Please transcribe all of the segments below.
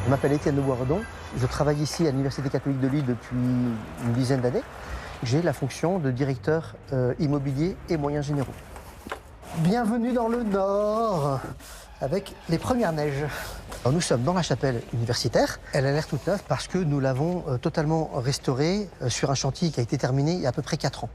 Je m'appelle Étienne de Boisredon. Je travaille ici à l'Université catholique de Lille depuis une dizaine d'années. J'ai la fonction de directeur immobilier et moyens généraux. Bienvenue dans le Nord, avec les premières neiges. Alors, nous sommes dans la chapelle universitaire. Elle a l'air toute neuve parce que nous l'avons totalement restaurée sur un chantier qui a été terminé il y a à peu près 4 ans.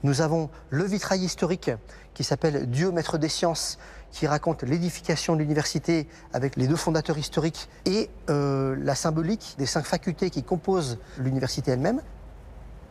Nous avons le vitrail historique qui s'appelle Dieu, maître des sciences, qui raconte l'édification de l'université avec les 2 fondateurs historiques et la symbolique des 5 facultés qui composent l'université elle-même.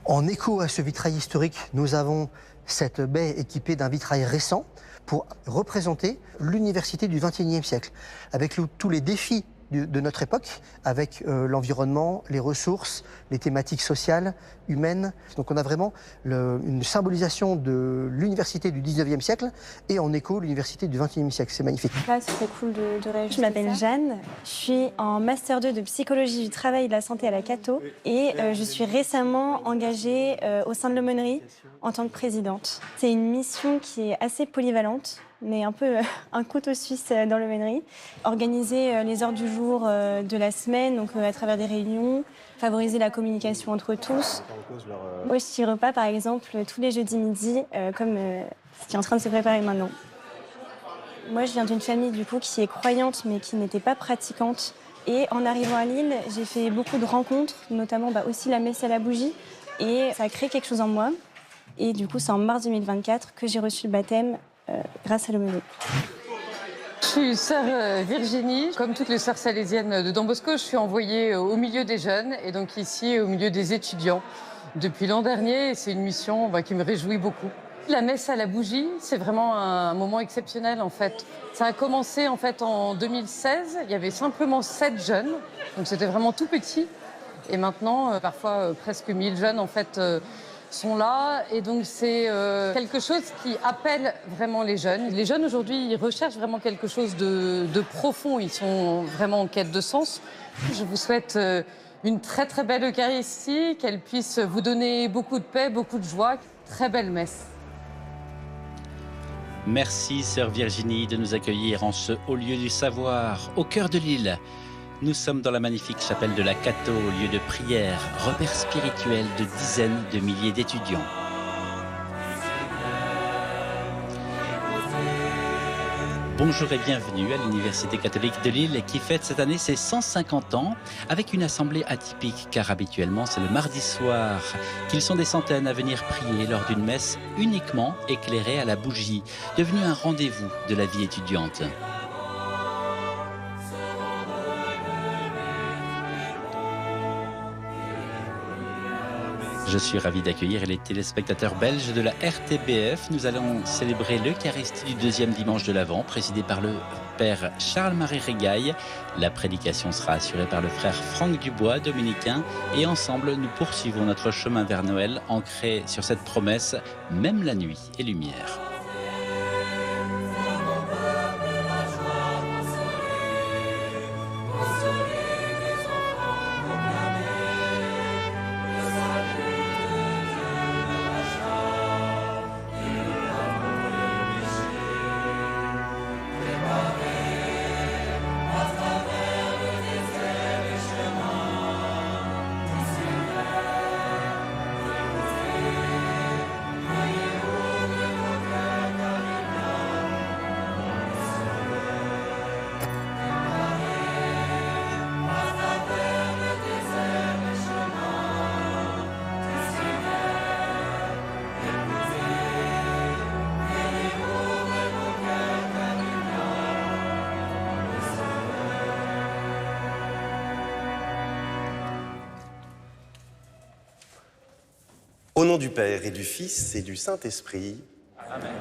En écho à ce vitrail historique, nous avons cette baie équipée d'un vitrail récent pour représenter l'université du XXIe siècle, avec tous les défis de notre époque, avec l'environnement, les ressources, les thématiques sociales, humaines. Donc on a vraiment une symbolisation de l'université du XIXe siècle et en écho l'université du XXIe siècle. C'est magnifique. Là, ce serait cool de réagir. Je m'appelle Jeanne, je suis en Master 2 de psychologie du travail et de la santé à la Cato et je suis récemment engagée au sein de l'aumônerie en tant que présidente. C'est une mission qui est assez polyvalente, mais un peu un couteau suisse dans l'aumônerie. Organiser les heures du jour de la semaine, donc à travers des réunions, favoriser la communication entre tous. Au petit repas, par exemple, tous les jeudis midi, comme ce qui est en train de se préparer maintenant. Moi, je viens d'une famille du coup qui est croyante, mais qui n'était pas pratiquante. Et en arrivant à Lille, j'ai fait beaucoup de rencontres, notamment aussi la messe à la bougie. Et ça a créé quelque chose en moi. Et du coup, c'est en mars 2024 que j'ai reçu le baptême grâce à l'aumônerie. Je suis sœur Virginie. Comme toutes les sœurs salésiennes de Don Bosco, je suis envoyée au milieu des jeunes et donc ici au milieu des étudiants depuis l'an dernier. C'est une mission qui me réjouit beaucoup. La messe à la bougie, c'est vraiment un moment exceptionnel en fait. Ça a commencé en fait en 2016. Il y avait simplement 7 jeunes, donc c'était vraiment tout petit. Et maintenant, parfois presque 1000 jeunes en fait sont là. Et donc c'est quelque chose qui appelle vraiment les jeunes. Les jeunes aujourd'hui, ils recherchent vraiment quelque chose de profond. Ils sont vraiment en quête de sens. Je vous souhaite une très très belle Eucharistie, qu'elle puisse vous donner beaucoup de paix, beaucoup de joie. Très belle messe. Merci, sœur Virginie, de nous accueillir en ce haut lieu du savoir, au cœur de Lille. Nous sommes dans la magnifique chapelle de la Cato, lieu de prière, repère spirituel de dizaines de milliers d'étudiants. Bonjour et bienvenue à l'Université catholique de Lille qui fête cette année ses 150 ans avec une assemblée atypique car habituellement c'est le mardi soir qu'ils sont des centaines à venir prier lors d'une messe uniquement éclairée à la bougie, devenue un rendez-vous de la vie étudiante. Je suis ravi d'accueillir les téléspectateurs belges de la RTBF. Nous allons célébrer l'Eucharistie du 2e dimanche de l'Avent, présidé par le père Charles-Marie Régaille. La prédication sera assurée par le frère Franck Dubois, dominicain. Et ensemble, nous poursuivons notre chemin vers Noël, ancré sur cette promesse, même la nuit est lumière. Au nom du Père et du Fils et du Saint-Esprit. Amen.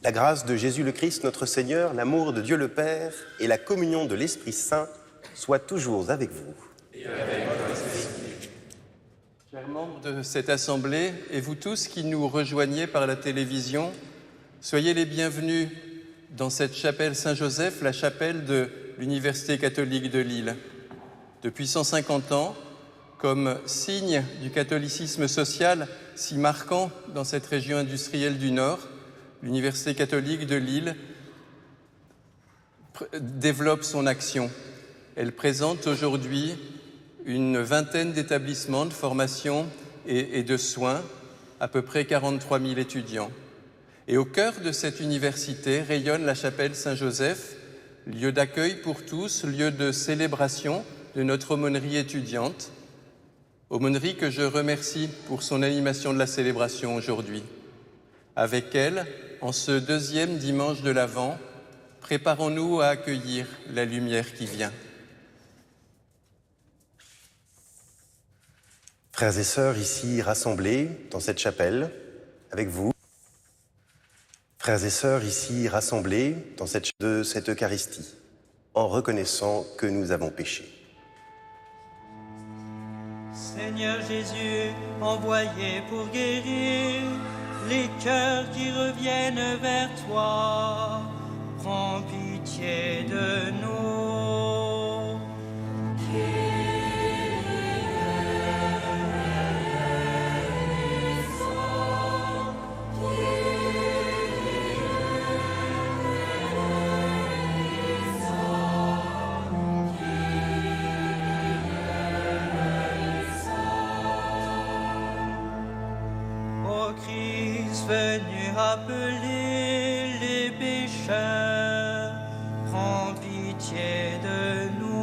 La grâce de Jésus le Christ, notre Seigneur, l'amour de Dieu le Père et la communion de l'Esprit Saint soient toujours avec vous. Et avec votre esprit. Chers membres de cette assemblée et vous tous qui nous rejoignez par la télévision, soyez les bienvenus dans cette chapelle Saint-Joseph, la chapelle de l'Université catholique de Lille. Depuis 150 ans, comme signe du catholicisme social si marquant dans cette région industrielle du Nord, l'Université catholique de Lille développe son action. elle présente aujourd'hui une vingtaine d'établissements de formation et de soins, à peu près 43 000 étudiants. Et au cœur de cette université rayonne la chapelle Saint-Joseph, lieu d'accueil pour tous, lieu de célébration de notre aumônerie étudiante. Aumônerie que je remercie pour son animation de la célébration aujourd'hui. Avec elle, en ce deuxième dimanche de l'Avent, préparons-nous à accueillir la lumière qui vient. Frères et sœurs ici rassemblés dans cette chapelle, avec vous, frères et sœurs ici rassemblés dans cette Eucharistie, en reconnaissant que nous avons péché. Seigneur Jésus, envoyé pour guérir les cœurs qui reviennent vers toi, prends pitié de nous. Ô Christ venu appeler les pécheurs, prends pitié de nous.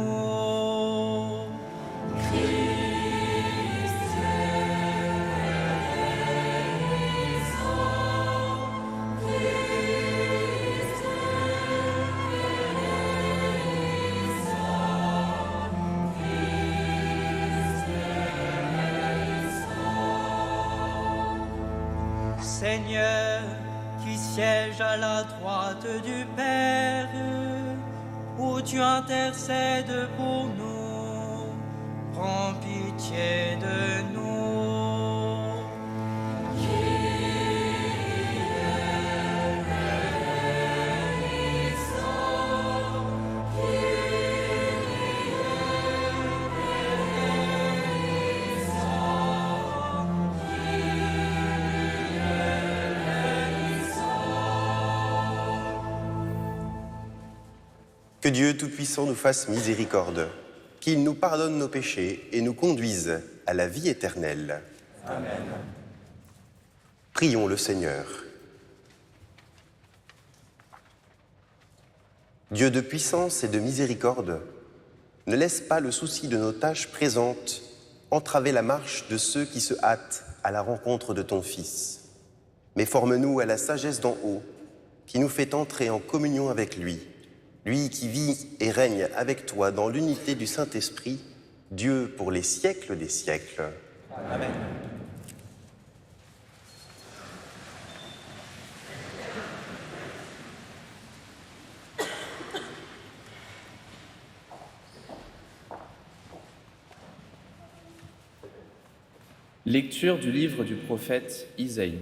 Seigneur, qui siège à la droite du Père, où tu intercèdes pour nous, prends pitié de nous. Que Dieu Tout-Puissant nous fasse miséricorde, qu'il nous pardonne nos péchés et nous conduise à la vie éternelle. Amen. Prions le Seigneur. Dieu de puissance et de miséricorde, ne laisse pas le souci de nos tâches présentes entraver la marche de ceux qui se hâtent à la rencontre de ton Fils. Mais forme-nous à la sagesse d'en haut, qui nous fait entrer en communion avec lui, lui qui vit et règne avec toi dans l'unité du Saint-Esprit, Dieu pour les siècles des siècles. Amen. Lecture du livre du prophète Isaïe.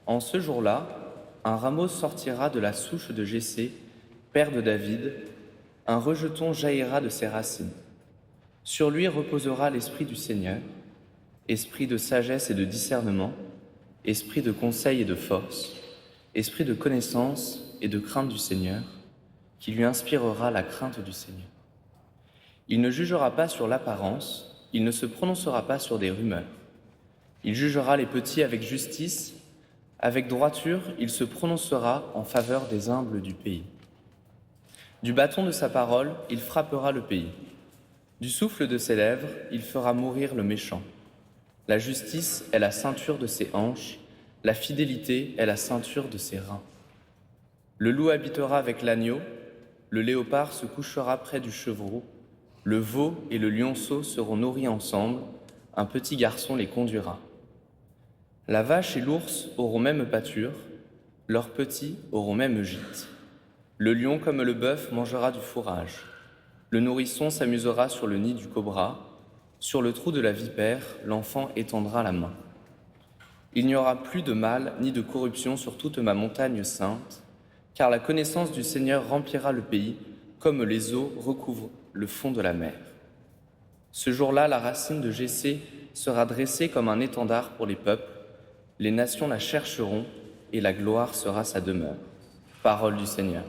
En ce jour-là, un rameau sortira de la souche de Jessé, père de David, un rejeton jaillira de ses racines. Sur lui reposera l'esprit du Seigneur, esprit de sagesse et de discernement, esprit de conseil et de force, esprit de connaissance et de crainte du Seigneur, qui lui inspirera la crainte du Seigneur. Il ne jugera pas sur l'apparence, il ne se prononcera pas sur des rumeurs. Il jugera les petits avec justice, avec droiture, il se prononcera en faveur des humbles du pays. Du bâton de sa parole, il frappera le pays. Du souffle de ses lèvres, il fera mourir le méchant. La justice est la ceinture de ses hanches, la fidélité est la ceinture de ses reins. Le loup habitera avec l'agneau, le léopard se couchera près du chevreau, le veau et le lionceau seront nourris ensemble, un petit garçon les conduira. La vache et l'ours auront même pâture, leurs petits auront même gîte. Le lion comme le bœuf mangera du fourrage. Le nourrisson s'amusera sur le nid du cobra. Sur le trou de la vipère, l'enfant étendra la main. Il n'y aura plus de mal ni de corruption sur toute ma montagne sainte, car la connaissance du Seigneur remplira le pays comme les eaux recouvrent le fond de la mer. Ce jour-là, la racine de Jessé sera dressée comme un étendard pour les peuples. Les nations la chercheront et la gloire sera sa demeure. Parole du Seigneur.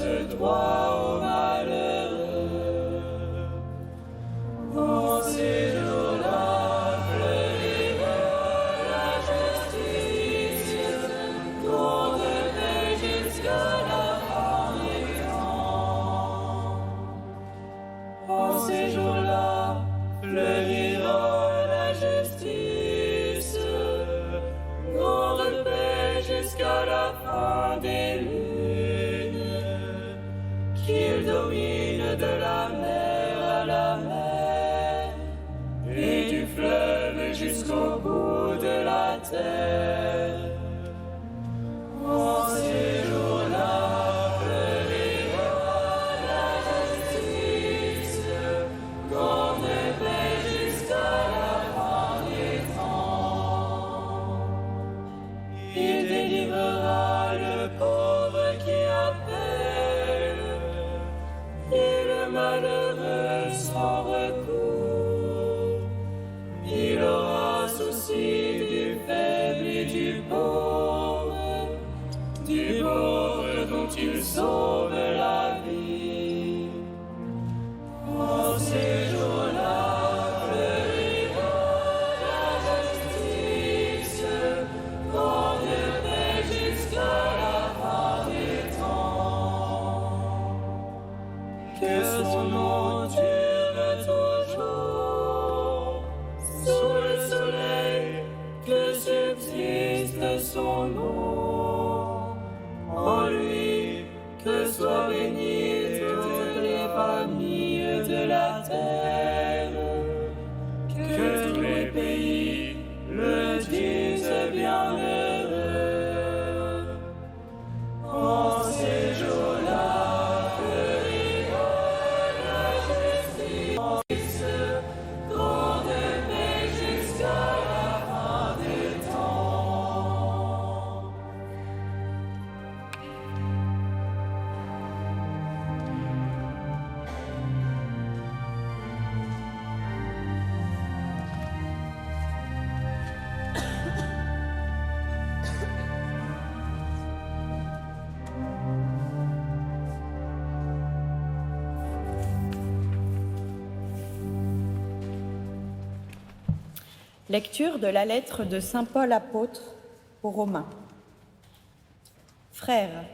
passe droit au malheureux. En ces jours-là, fleurira la justice, qu'on paix jusqu'à la fin des temps. En ces jours-là, fleurira la justice, grande paix jusqu'à la fin des lunes, qu'il domine de la mer à la mer, et du fleuve jusqu'au bout de la terre. En ces jours-là, fleurira la justice, grande paix jusqu'à la fin des temps. Il délivrera le pauvre qui appelle, et le malheureux sans recours. Il aura souci du faible et du pauvre dont il sauve la vie. En ces jours-là, fleurira la justice, grande paix jusqu'à la fin des temps. Que son nom dure toujours, sous le soleil, que subsiste son nom. En lui, que soient bénies toutes les familles de la terre, que tous les pays le disent bienheureux. En ces jours-là, fleurira la justice, grande paix jusqu'à la fin des temps. Lecture de la lettre de saint Paul apôtre aux Romains. Frères,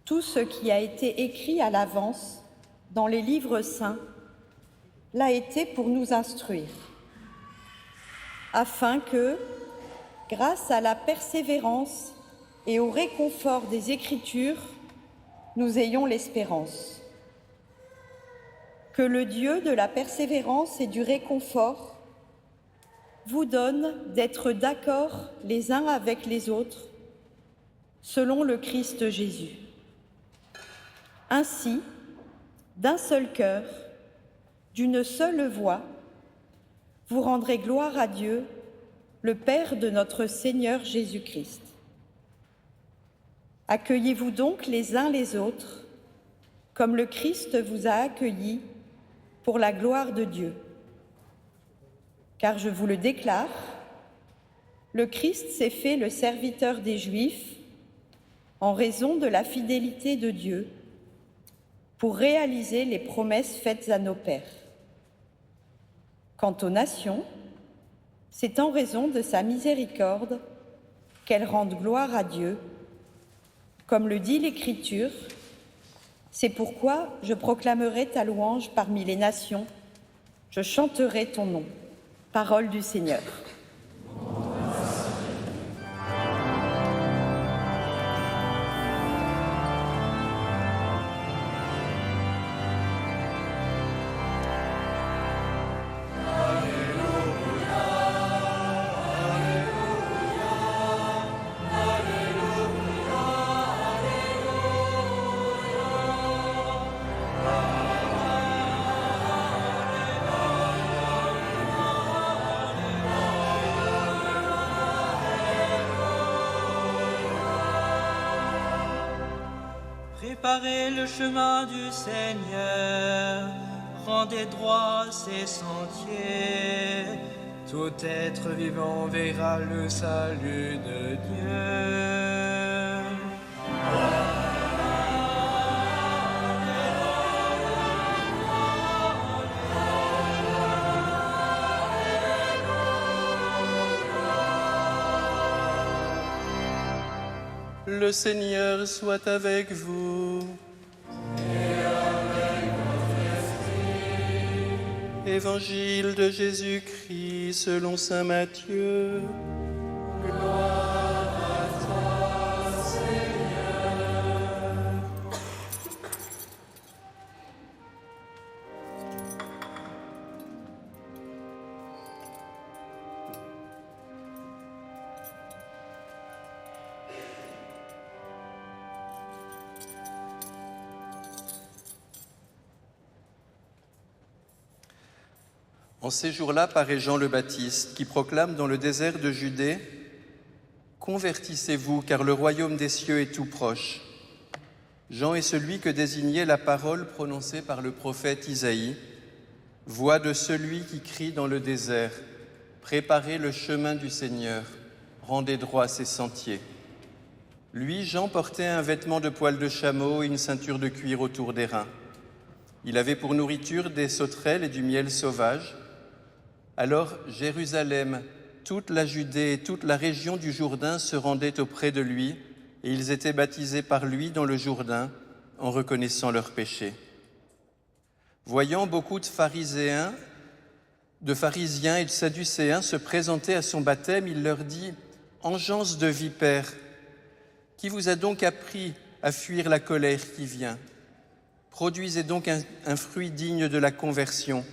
tout ce qui a été écrit à l'avance dans les livres saints l'a été pour nous instruire, afin que, grâce à la persévérance et au réconfort des Écritures, nous ayons l'espérance. Que le Dieu de la persévérance et du réconfort vous donne d'être d'accord les uns avec les autres, selon le Christ Jésus. Ainsi, d'un seul cœur, d'une seule voix, vous rendrez gloire à Dieu, le Père de notre Seigneur Jésus-Christ. Accueillez-vous donc les uns les autres, comme le Christ vous a accueillis pour la gloire de Dieu. Car je vous le déclare, le Christ s'est fait le serviteur des Juifs en raison de la fidélité de Dieu pour réaliser les promesses faites à nos pères. Quant aux nations, c'est en raison de sa miséricorde qu'elles rendent gloire à Dieu. Comme le dit l'Écriture, c'est pourquoi je proclamerai ta louange parmi les nations, je chanterai ton nom. Parole du Seigneur. Préparez le chemin du Seigneur, rendez droit ses sentiers. Tout être vivant verra le salut de Dieu. Le Seigneur soit avec vous. Et avec votre esprit. Évangile de Jésus-Christ selon saint Matthieu. Gloire à toi, Seigneur. En ces jours-là paraît Jean le Baptiste, qui proclame dans le désert de Judée « Convertissez-vous, car le royaume des cieux est tout proche ». Jean est celui que désignait la parole prononcée par le prophète Isaïe, « Voix de celui qui crie dans le désert, préparez le chemin du Seigneur, rendez droit ses sentiers ». Lui, Jean, portait un vêtement de poil de chameau et une ceinture de cuir autour des reins. Il avait pour nourriture des sauterelles et du miel sauvage. Alors Jérusalem, toute la Judée et toute la région du Jourdain se rendaient auprès de lui, et ils étaient baptisés par lui dans le Jourdain, en reconnaissant leurs péchés. Voyant beaucoup de pharisiens et de sadducéens se présenter à son baptême, il leur dit « Engeance de vipères, qui vous a donc appris à fuir la colère qui vient ? Produisez donc un fruit digne de la conversion.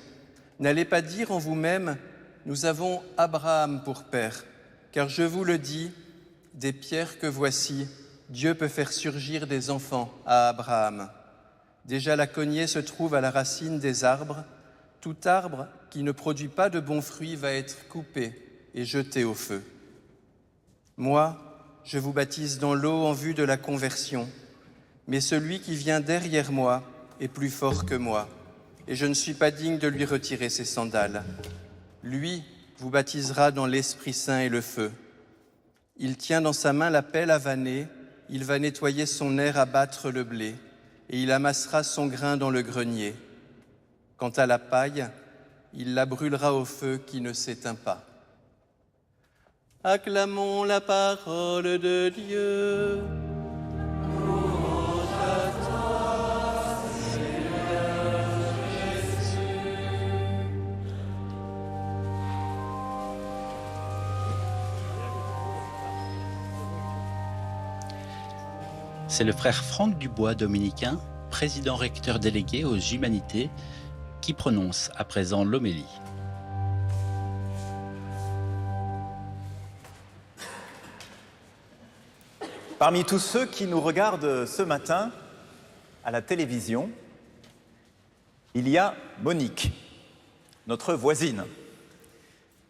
N'allez pas dire en vous-même, nous avons Abraham pour père, car je vous le dis, des pierres que voici, Dieu peut faire surgir des enfants à Abraham. Déjà la cognée se trouve à la racine des arbres. Tout arbre qui ne produit pas de bons fruits va être coupé et jeté au feu. Moi, je vous baptise dans l'eau en vue de la conversion, mais celui qui vient derrière moi est plus fort que moi, et je ne suis pas digne de lui retirer ses sandales. Lui vous baptisera dans l'Esprit Saint et le feu. Il tient dans sa main la pelle à vanner, il va nettoyer son aire à battre le blé, et il amassera son grain dans le grenier. Quant à la paille, il la brûlera au feu qui ne s'éteint pas. Acclamons la parole de Dieu. C'est le frère Franck Dubois, dominicain, président recteur délégué aux humanités, qui prononce à présent l'homélie. Parmi tous ceux qui nous regardent ce matin à la télévision, il y a Monique, notre voisine.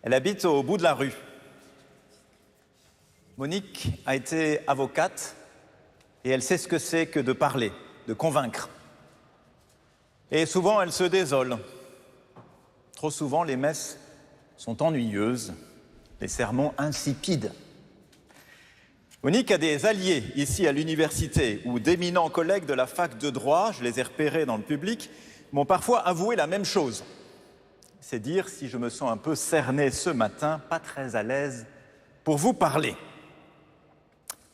Elle habite au bout de la rue. Monique a été avocate et elle sait ce que c'est que de parler, de convaincre. Et souvent, elle se désole. Trop souvent, les messes sont ennuyeuses, les sermons insipides. Monique a des alliés ici à l'université où d'éminents collègues de la fac de droit, je les ai repérés dans le public, m'ont parfois avoué la même chose. C'est dire si je me sens un peu cerné ce matin, pas très à l'aise pour vous parler.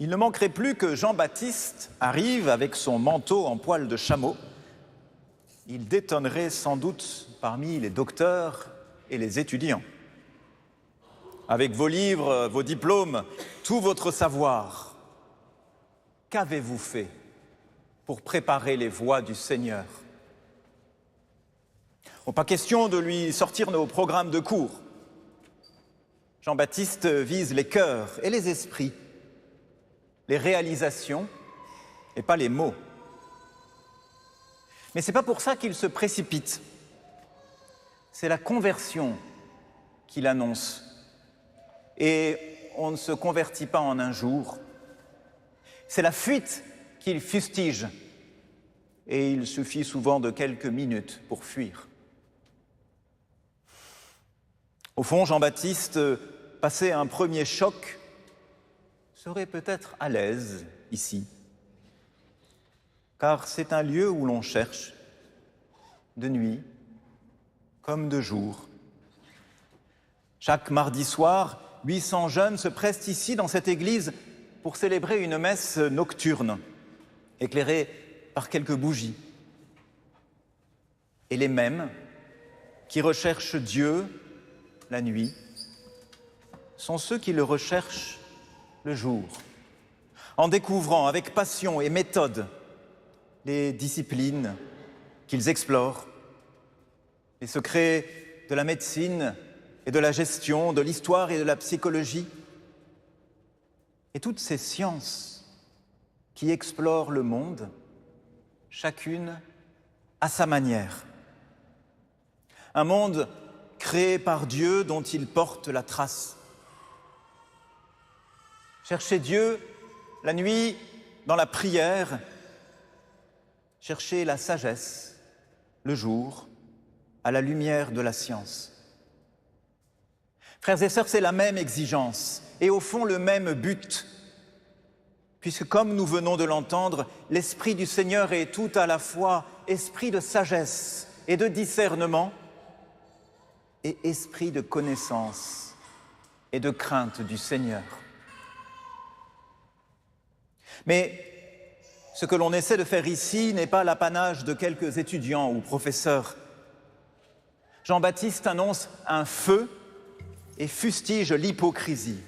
Il ne manquerait plus que Jean-Baptiste arrive avec son manteau en poil de chameau. Il détonnerait sans doute parmi les docteurs et les étudiants. Avec vos livres, vos diplômes, tout votre savoir, qu'avez-vous fait pour préparer les voies du Seigneur ? Bon, pas question de lui sortir nos programmes de cours. Jean-Baptiste vise les cœurs et les esprits, les réalisations et pas les mots. Mais ce n'est pas pour ça qu'il se précipite. C'est la conversion qu'il annonce. Et on ne se convertit pas en un jour. C'est la fuite qu'il fustige. Et il suffit souvent de quelques minutes pour fuir. Au fond, Jean-Baptiste, passé un premier choc, serait peut-être à l'aise ici. Car c'est un lieu où l'on cherche, de nuit comme de jour. Chaque mardi soir, 800 jeunes se pressent ici, dans cette église, pour célébrer une messe nocturne, éclairée par quelques bougies. Et les mêmes qui recherchent Dieu la nuit sont ceux qui le recherchent le jour, en découvrant avec passion et méthode les disciplines qu'ils explorent, les secrets de la médecine et de la gestion, de l'histoire et de la psychologie, et toutes ces sciences qui explorent le monde, chacune à sa manière. Un monde créé par Dieu dont il porte la trace. Chercher Dieu la nuit dans la prière, chercher la sagesse le jour à la lumière de la science. Frères et sœurs, c'est la même exigence et au fond le même but, puisque comme nous venons de l'entendre, l'Esprit du Seigneur est tout à la fois esprit de sagesse et de discernement et esprit de connaissance et de crainte du Seigneur. Mais ce que l'on essaie de faire ici n'est pas l'apanage de quelques étudiants ou professeurs. Jean-Baptiste annonce un feu et fustige l'hypocrisie.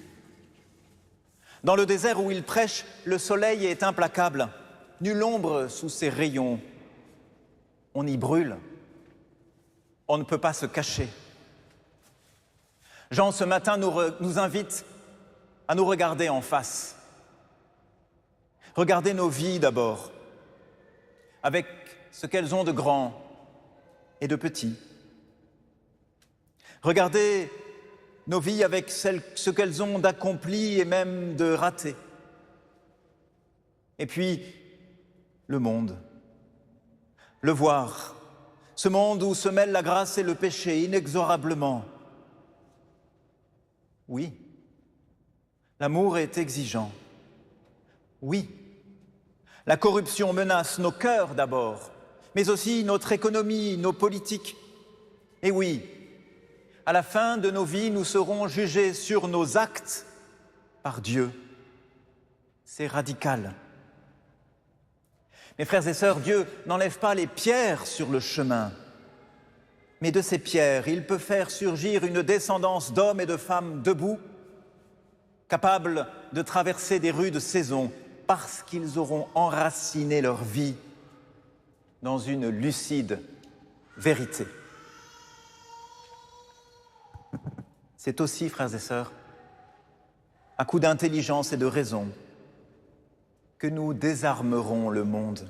Dans le désert où il prêche, le soleil est implacable, nulle ombre sous ses rayons. On y brûle, on ne peut pas se cacher. Jean, ce matin, nous invite à nous regarder en face. Regardez nos vies d'abord, avec ce qu'elles ont de grand et de petit. Regardez nos vies avec ce qu'elles ont d'accompli et même de raté. Et puis, le monde. Le voir, ce monde où se mêlent la grâce et le péché inexorablement. Oui, l'amour est exigeant. Oui, la corruption menace nos cœurs d'abord, mais aussi notre économie, nos politiques. Et oui, à la fin de nos vies, nous serons jugés sur nos actes par Dieu. C'est radical. Mes frères et sœurs, Dieu n'enlève pas les pierres sur le chemin, mais de ces pierres, il peut faire surgir une descendance d'hommes et de femmes debout, capables de traverser des rudes saisons, parce qu'ils auront enraciné leur vie dans une lucide vérité. C'est aussi, frères et sœurs, à coup d'intelligence et de raison que nous désarmerons le monde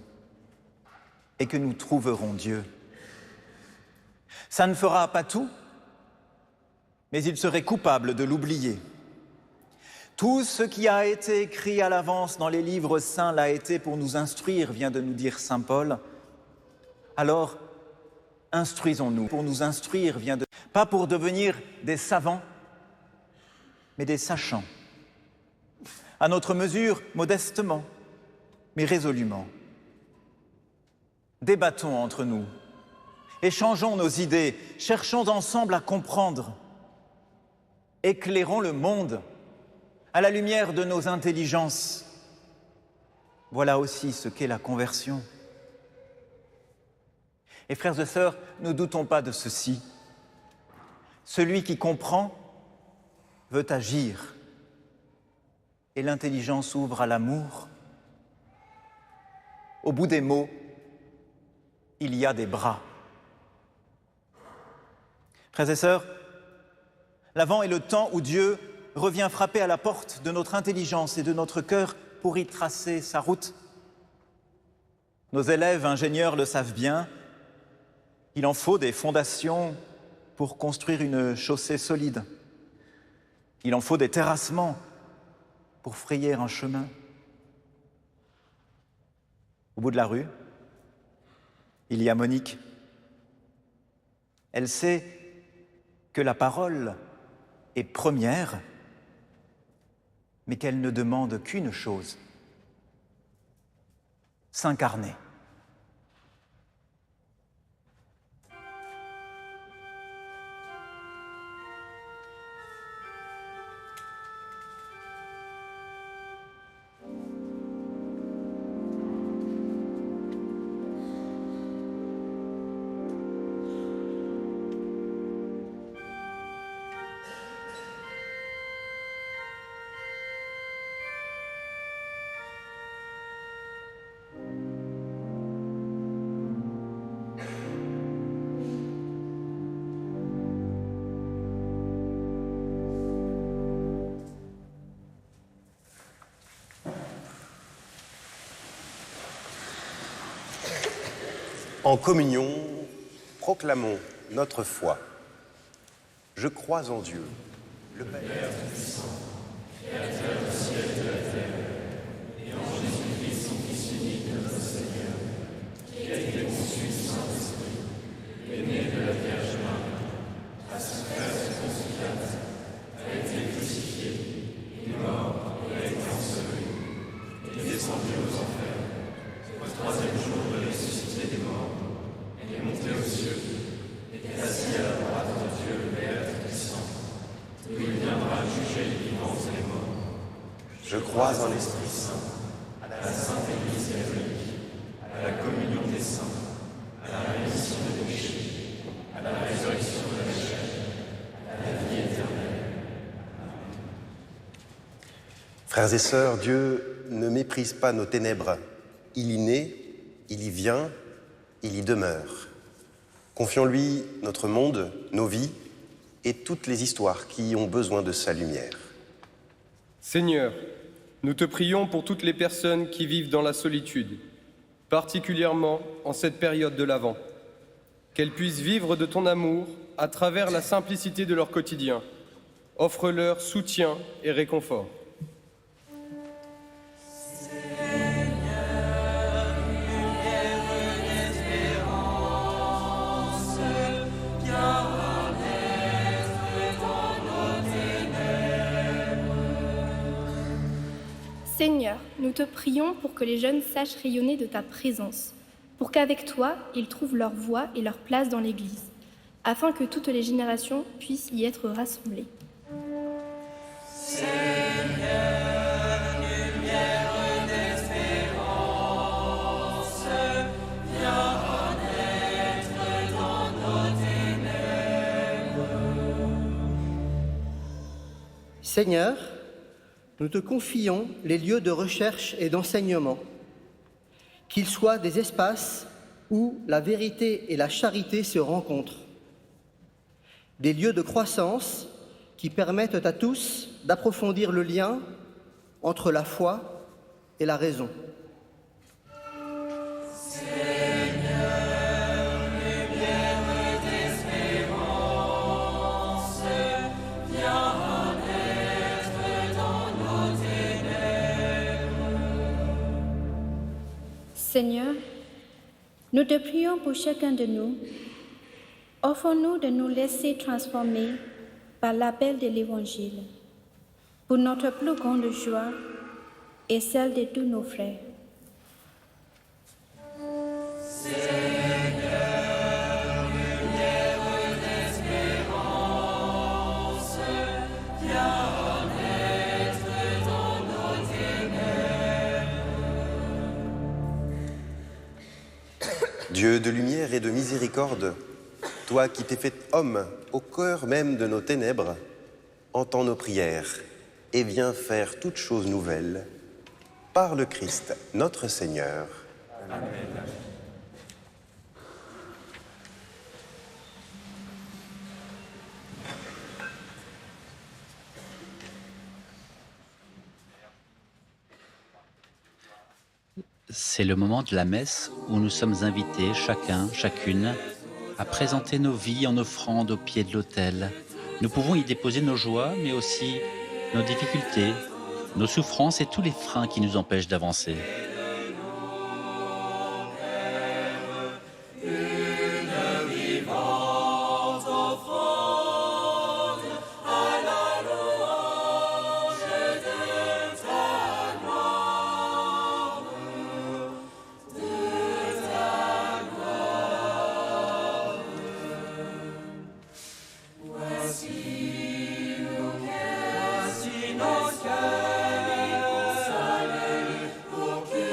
et que nous trouverons Dieu. Ça ne fera pas tout, mais il serait coupable de l'oublier. Tout ce qui a été écrit à l'avance dans les livres saints l'a été pour nous instruire, vient de nous dire saint Paul. Alors, instruisons-nous. Pour nous instruire, pas pour devenir des savants, mais des sachants. À notre mesure, modestement, mais résolument. Débattons entre nous, échangeons nos idées, cherchons ensemble à comprendre, éclairons le monde à la lumière de nos intelligences. Voilà aussi ce qu'est la conversion. Et frères et sœurs, ne doutons pas de ceci. Celui qui comprend veut agir, et l'intelligence ouvre à l'amour. Au bout des mots, il y a des bras. Frères et sœurs, l'Avent est le temps où Dieu revient frapper à la porte de notre intelligence et de notre cœur pour y tracer sa route. Nos élèves ingénieurs le savent bien, il en faut des fondations pour construire une chaussée solide. Il en faut des terrassements pour frayer un chemin. Au bout de la rue, il y a Monique. Elle sait que la parole est première, mais qu'elle ne demande qu'une chose, s'incarner. En communion, proclamons notre foi. Je crois en Dieu, le Père Tout-Puissant, Créateur du ciel et de la terre, et en Jésus-Christ, son Fils unique, notre Seigneur, qui a été conçu du Saint-Esprit, est né de la Vierge Marie, a souffert sous Ponce Pilate, a été crucifié, est mort et a été enseveli, est descendu aux enfers, au troisième jour de ressuscité des morts, est monté aux cieux, est assis à la droite de Dieu le Père Tout-Puissant, d'où il viendra juger les vivants et les morts. Je crois en l'Esprit Saint, à la Sainte Église catholique, à la communion des saints, à la rémission des péchés, à la résurrection de la chair, à la vie éternelle. Amen. Frères et sœurs, Dieu ne méprise pas nos ténèbres. Il y naît, il y vient, il y demeure. Confions-lui notre monde, nos vies et toutes les histoires qui ont besoin de sa lumière. Seigneur, nous te prions pour toutes les personnes qui vivent dans la solitude, particulièrement en cette période de l'Avent. Qu'elles puissent vivre de ton amour à travers la simplicité de leur quotidien. Offre-leur soutien et réconfort. Seigneur, nous te prions pour que les jeunes sachent rayonner de ta présence, pour qu'avec toi, ils trouvent leur voie et leur place dans l'Église, afin que toutes les générations puissent y être rassemblées. Seigneur, lumière d'espérance, viens naître dans nos ténèbres. Seigneur, nous te confions les lieux de recherche et d'enseignement, qu'ils soient des espaces où la vérité et la charité se rencontrent, des lieux de croissance qui permettent à tous d'approfondir le lien entre la foi et la raison. Seigneur, nous te prions pour chacun de nous. Offre-nous de nous laisser transformer par l'appel de l'Évangile, pour notre plus grande joie et celle de tous nos frères. Dieu de lumière et de miséricorde, toi qui t'es fait homme au cœur même de nos ténèbres, entends nos prières et viens faire toutes choses nouvelles par le Christ, notre Seigneur. Amen. C'est le moment de la messe où nous sommes invités, chacun, chacune, à présenter nos vies en offrande au pied de l'autel. Nous pouvons y déposer nos joies, mais aussi nos difficultés, nos souffrances et tous les freins qui nous empêchent d'avancer. Nos cœurs, pour que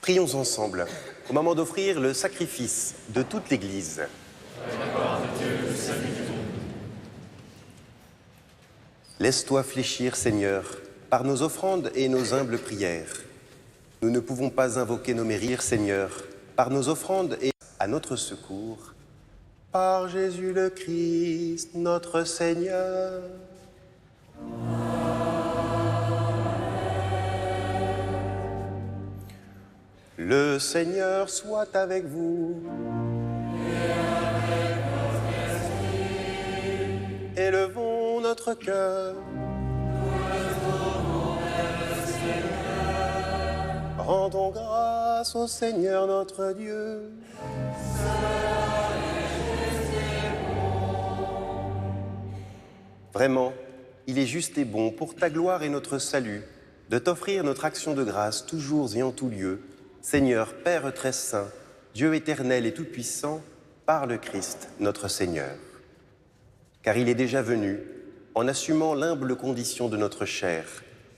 Prions ensemble au moment d'offrir le sacrifice de toute l'Église. Laisse-toi fléchir, Seigneur, par nos offrandes et nos humbles prières. Nous ne pouvons pas invoquer nos mérites, Seigneur, par nos offrandes et à notre secours. Par Jésus le Christ, notre Seigneur. Le Seigneur soit avec vous. Élevons notre cœur. Rendons grâce au Seigneur notre Dieu. Vraiment, il est juste et bon pour ta gloire et notre salut de t'offrir notre action de grâce toujours et en tout lieu, Seigneur, Père très saint, Dieu éternel et tout-puissant, par le Christ, notre Seigneur. Car il est déjà venu, en assumant l'humble condition de notre chair,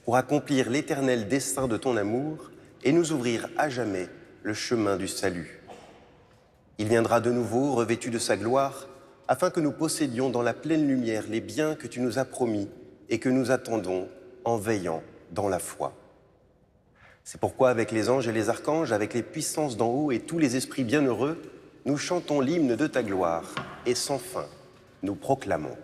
pour accomplir l'éternel dessein de ton amour et nous ouvrir à jamais le chemin du salut. Il viendra de nouveau, revêtu de sa gloire, afin que nous possédions dans la pleine lumière les biens que tu nous as promis et que nous attendons en veillant dans la foi. C'est pourquoi, avec les anges et les archanges, avec les puissances d'en haut et tous les esprits bienheureux, nous chantons l'hymne de ta gloire et sans fin, nous proclamons.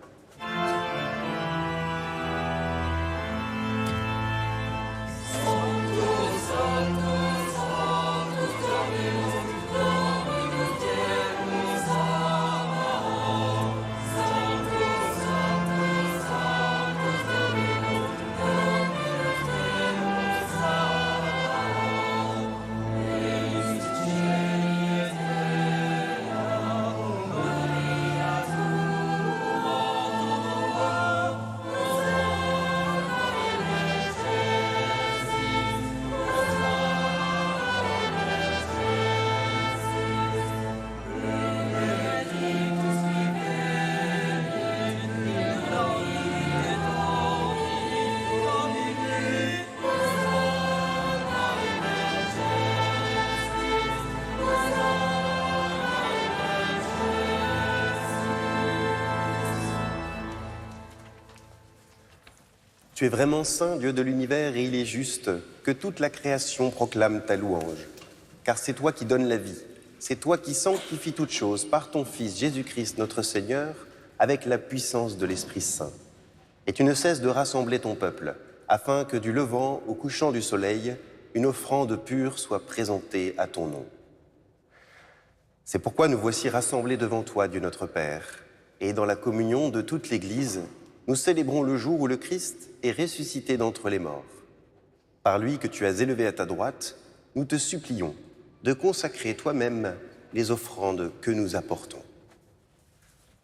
Tu es vraiment saint, Dieu de l'univers, et il est juste que toute la création proclame ta louange. Car c'est toi qui donnes la vie, c'est toi qui sanctifies toutes choses par ton Fils Jésus-Christ notre Seigneur, avec la puissance de l'Esprit Saint. Et tu ne cesses de rassembler ton peuple, afin que du levant au couchant du soleil, une offrande pure soit présentée à ton nom. C'est pourquoi nous voici rassemblés devant toi, Dieu notre Père, et dans la communion de toute l'Église, nous célébrons le jour où le Christ est ressuscité d'entre les morts. Par lui que tu as élevé à ta droite, nous te supplions de consacrer toi-même les offrandes que nous apportons.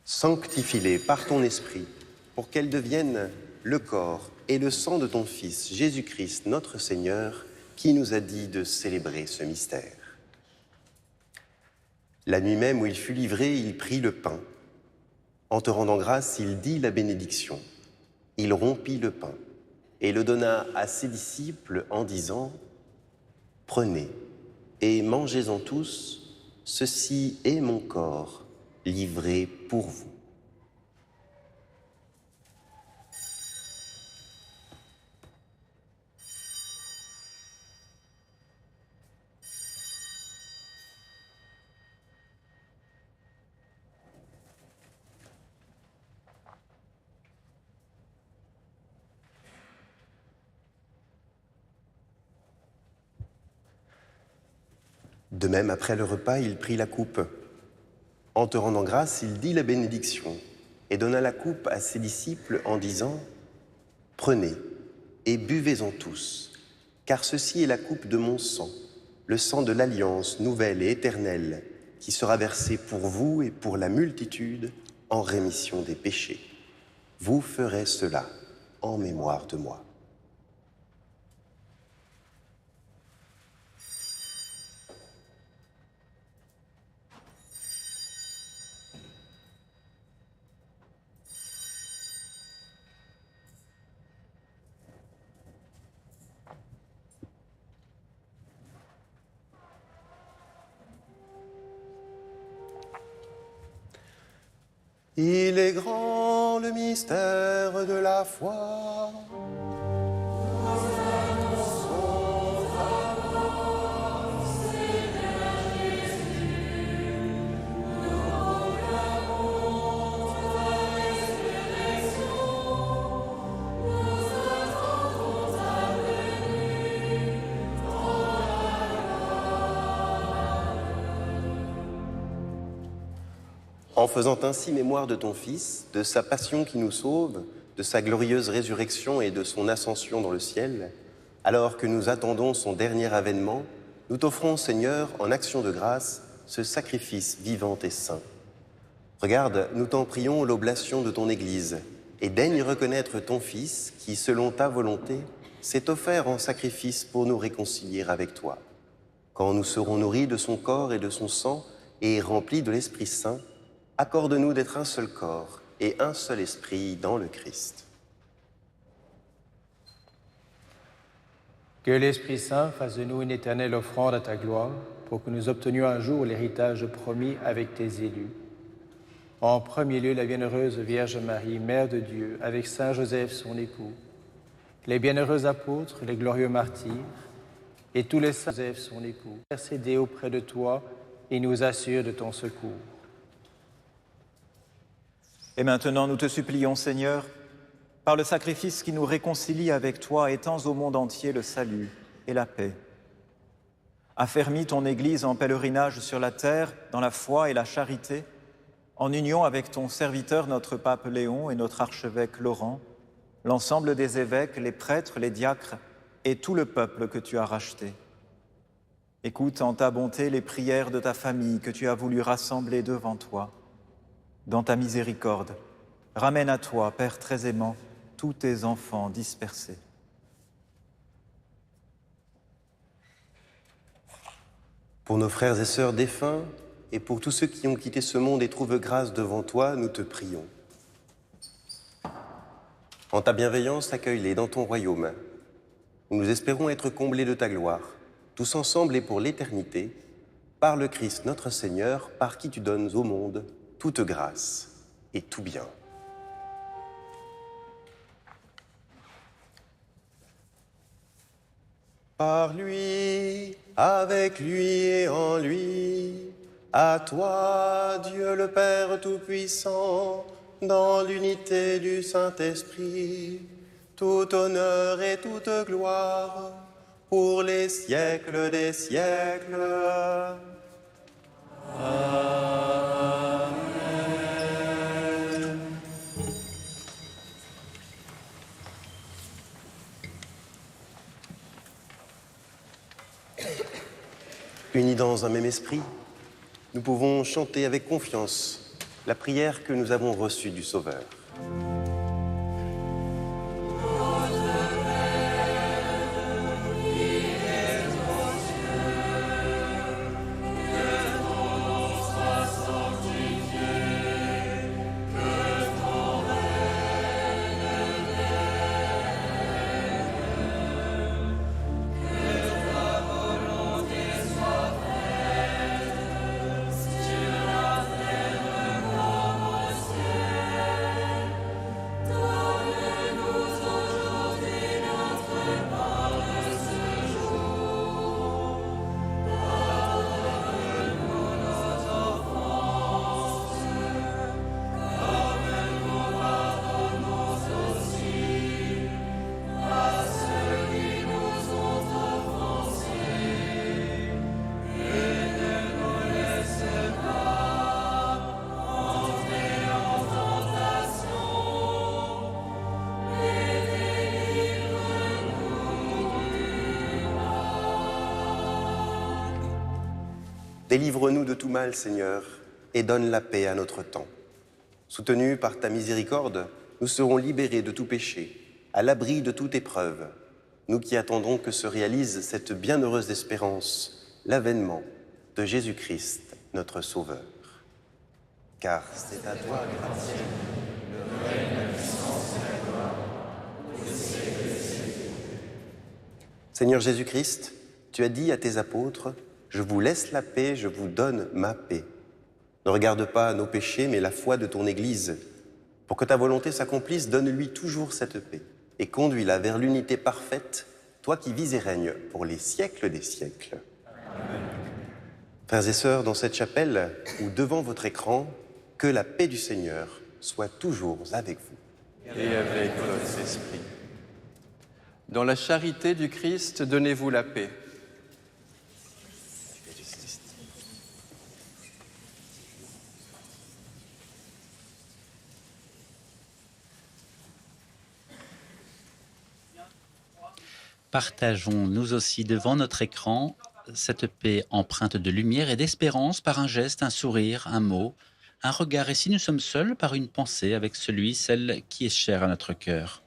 Sanctifie-les par ton esprit pour qu'elles deviennent le corps et le sang de ton Fils, Jésus-Christ, notre Seigneur, qui nous a dit de célébrer ce mystère. La nuit même où il fut livré, il prit le pain. En te rendant grâce, il dit la bénédiction. Il rompit le pain et le donna à ses disciples en disant « Prenez et mangez-en tous, ceci est mon corps livré pour vous. » De même, après le repas, il prit la coupe. En te rendant grâce, il dit la bénédiction et donna la coupe à ses disciples en disant « Prenez et buvez-en tous, car ceci est la coupe de mon sang, le sang de l'alliance nouvelle et éternelle, qui sera versé pour vous et pour la multitude en rémission des péchés. Vous ferez cela en mémoire de moi. » Il est grand le mystère de la foi. En faisant ainsi mémoire de ton Fils, de sa passion qui nous sauve, de sa glorieuse résurrection et de son ascension dans le ciel, alors que nous attendons son dernier avènement, nous t'offrons, Seigneur, en action de grâce, ce sacrifice vivant et saint. Regarde, nous t'en prions l'oblation de ton Église, et daigne reconnaître ton Fils qui, selon ta volonté, s'est offert en sacrifice pour nous réconcilier avec toi. Quand nous serons nourris de son corps et de son sang, et remplis de l'Esprit Saint, accorde-nous d'être un seul corps et un seul esprit dans le Christ. Que l'Esprit Saint fasse de nous une éternelle offrande à ta gloire, pour que nous obtenions un jour l'héritage promis avec tes élus. En premier lieu, la bienheureuse Vierge Marie, Mère de Dieu, avec Saint Joseph, son époux, les bienheureux apôtres, les glorieux martyrs, et tous les saints Joseph, son époux, intercédez auprès de toi et nous assure de ton secours. Et maintenant, nous te supplions, Seigneur, par le sacrifice qui nous réconcilie avec toi, étends au monde entier le salut et la paix. Affermis ton Église en pèlerinage sur la terre, dans la foi et la charité, en union avec ton serviteur, notre pape Léon, et notre archevêque Laurent, l'ensemble des évêques, les prêtres, les diacres et tout le peuple que tu as racheté. Écoute en ta bonté les prières de ta famille que tu as voulu rassembler devant toi. Dans ta miséricorde, ramène à toi, Père très aimant, tous tes enfants dispersés. Pour nos frères et sœurs défunts, et pour tous ceux qui ont quitté ce monde et trouvent grâce devant toi, nous te prions. En ta bienveillance, accueille-les dans ton royaume, où nous espérons être comblés de ta gloire, tous ensemble et pour l'éternité, par le Christ notre Seigneur, par qui tu donnes au monde toute grâce et tout bien. Par lui, avec lui et en lui, à toi, Dieu le Père Tout-Puissant, dans l'unité du Saint-Esprit, tout honneur et toute gloire, pour les siècles des siècles. Amen. Unis dans un même esprit, nous pouvons chanter avec confiance la prière que nous avons reçue du Sauveur. Délivre-nous de tout mal, Seigneur, et donne la paix à notre temps. Soutenus par ta miséricorde, nous serons libérés de tout péché, à l'abri de toute épreuve, nous qui attendons que se réalise cette bienheureuse espérance, l'avènement de Jésus-Christ, notre Sauveur. Car c'est à toi, grâce, le règne, la puissance et la gloire, pour les siècles des siècles. Seigneur Jésus-Christ, tu as dit à tes apôtres, « Je vous laisse la paix, je vous donne ma paix. » Ne regarde pas nos péchés, mais la foi de ton Église. Pour que ta volonté s'accomplisse, donne-lui toujours cette paix et conduis-la vers l'unité parfaite, toi qui vis et règnes pour les siècles des siècles. Amen. Frères et sœurs, dans cette chapelle ou devant votre écran, que la paix du Seigneur soit toujours avec vous. Et avec votre esprit. Dans la charité du Christ, donnez-vous la paix. Partageons nous aussi devant notre écran cette paix empreinte de lumière et d'espérance par un geste, un sourire, un mot, un regard. Et si nous sommes seuls, par une pensée avec celui, celle qui est chère à notre cœur.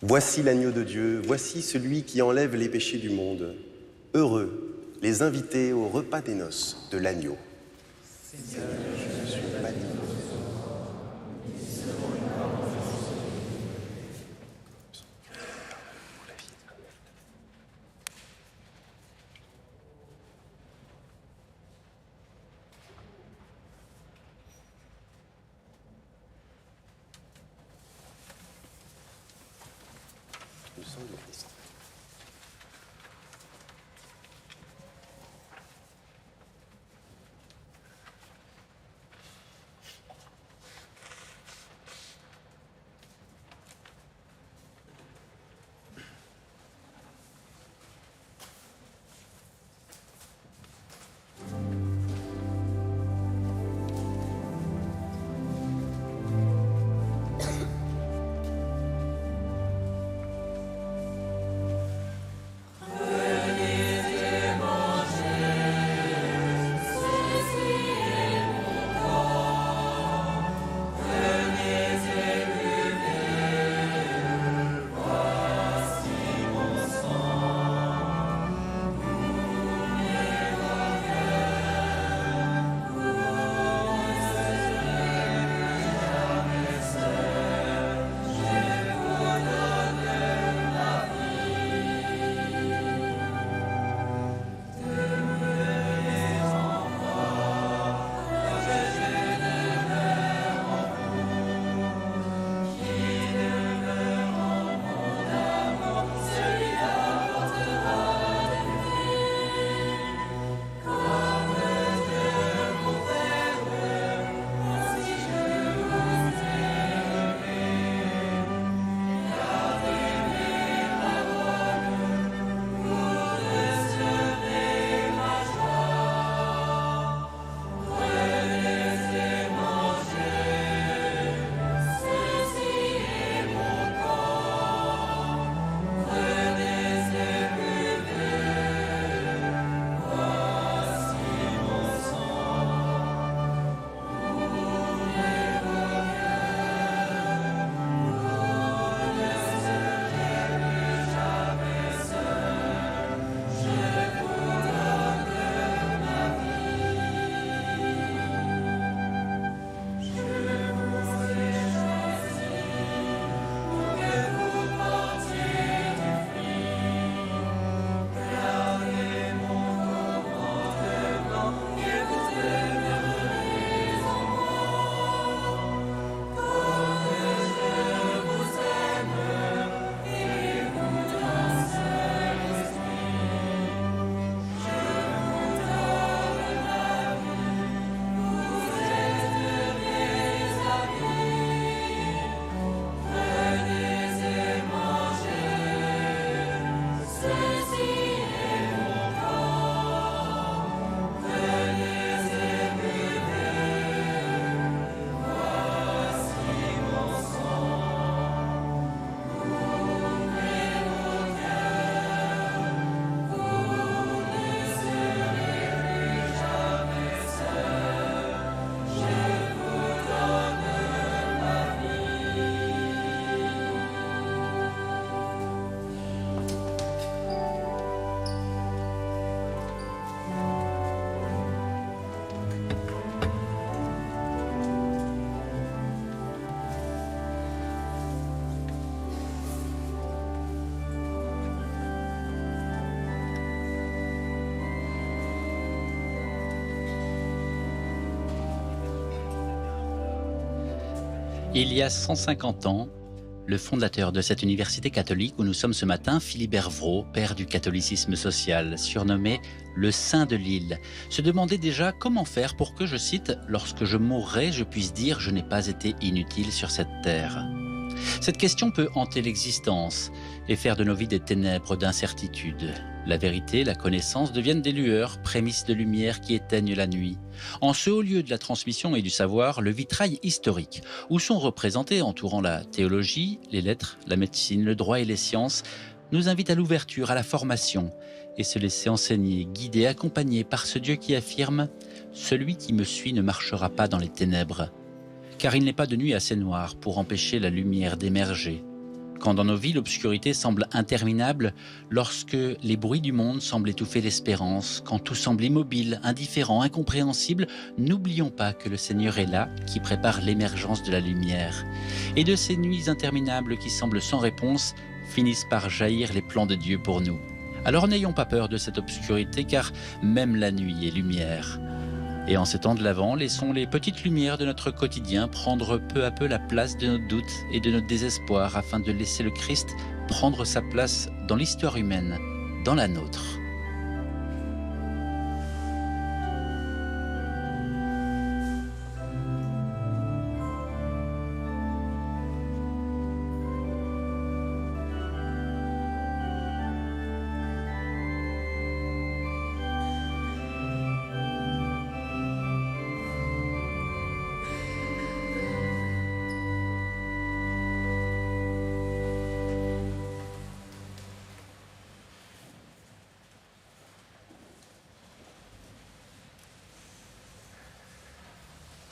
Voici l'agneau de Dieu, voici celui qui enlève les péchés du monde. Heureux les invités au repas des noces de l'agneau. Seigneur, je suis banni. Le sang du Christ. Il y a 150 ans, le fondateur de cette université catholique où nous sommes ce matin, Philibert Vraud, père du catholicisme social, surnommé le Saint de Lille, se demandait déjà comment faire pour que, je cite, « lorsque je mourrai, je puisse dire je n'ai pas été inutile sur cette terre ». Cette question peut hanter l'existence et faire de nos vies des ténèbres d'incertitude. La vérité, la connaissance deviennent des lueurs, prémices de lumière qui éteignent la nuit. En ce haut lieu de la transmission et du savoir, le vitrail historique, où sont représentés, entourant la théologie, les lettres, la médecine, le droit et les sciences, nous invite à l'ouverture, à la formation, et se laisser enseigner, guider, accompagner par ce Dieu qui affirme « Celui qui me suit ne marchera pas dans les ténèbres ». Car il n'est pas de nuit assez noire pour empêcher la lumière d'émerger. Quand dans nos vies l'obscurité semble interminable, lorsque les bruits du monde semblent étouffer l'espérance, quand tout semble immobile, indifférent, incompréhensible, n'oublions pas que le Seigneur est là, qui prépare l'émergence de la lumière. Et de ces nuits interminables qui semblent sans réponse, finissent par jaillir les plans de Dieu pour nous. Alors n'ayons pas peur de cette obscurité, car même la nuit est lumière. Et en ces temps de l'Avent, laissons les petites lumières de notre quotidien prendre peu à peu la place de nos doutes et de notre désespoir afin de laisser le Christ prendre sa place dans l'histoire humaine, dans la nôtre.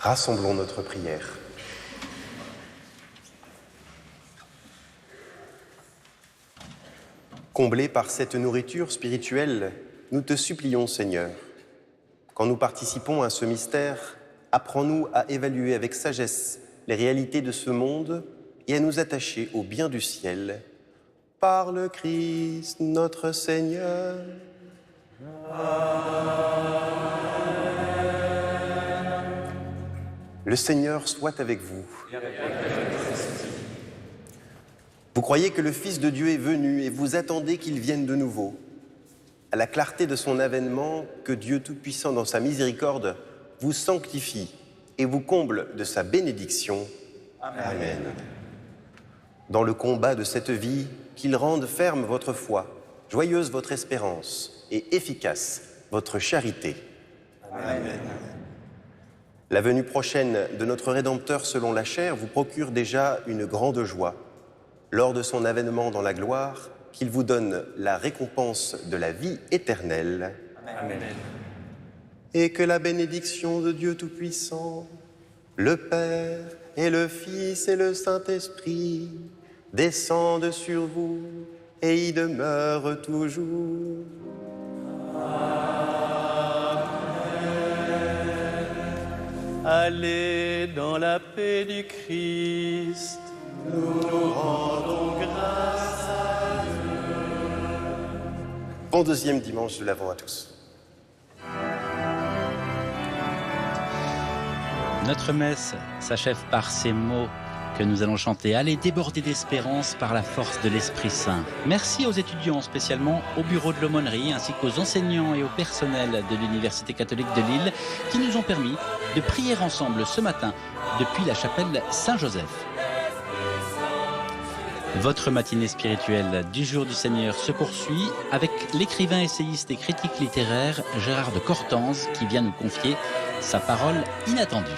Rassemblons notre prière. Comblés par cette nourriture spirituelle, nous te supplions, Seigneur. Quand nous participons à ce mystère, apprends-nous à évaluer avec sagesse les réalités de ce monde et à nous attacher au bien du ciel. Par le Christ, notre Seigneur. Le Seigneur soit avec vous. Vous croyez que le Fils de Dieu est venu et vous attendez qu'il vienne de nouveau. À la clarté de son avènement, que Dieu Tout-Puissant dans sa miséricorde vous sanctifie et vous comble de sa bénédiction. Amen. Dans le combat de cette vie, qu'il rende ferme votre foi, joyeuse votre espérance et efficace votre charité. Amen. La venue prochaine de notre Rédempteur selon la chair vous procure déjà une grande joie. Lors de son avènement dans la gloire, qu'il vous donne la récompense de la vie éternelle. Amen. Et que la bénédiction de Dieu Tout-Puissant, le Père et le Fils et le Saint-Esprit, descendent sur vous et y demeurent toujours. Allez dans la paix du Christ. Nous nous rendons grâce à Dieu. Bon deuxième dimanche de l'Avent à tous. Notre messe s'achève par ces mots que nous allons chanter. Allez déborder d'espérance par la force de l'Esprit Saint. Merci aux étudiants, spécialement au bureau de l'aumônerie, ainsi qu'aux enseignants et au personnel de l'Université catholique de Lille, qui nous ont permis de prier ensemble ce matin depuis la chapelle Saint-Joseph. Votre matinée spirituelle du jour du Seigneur se poursuit avec l'écrivain, essayiste et critique littéraire Gérard de Cortanze qui vient nous confier sa parole inattendue.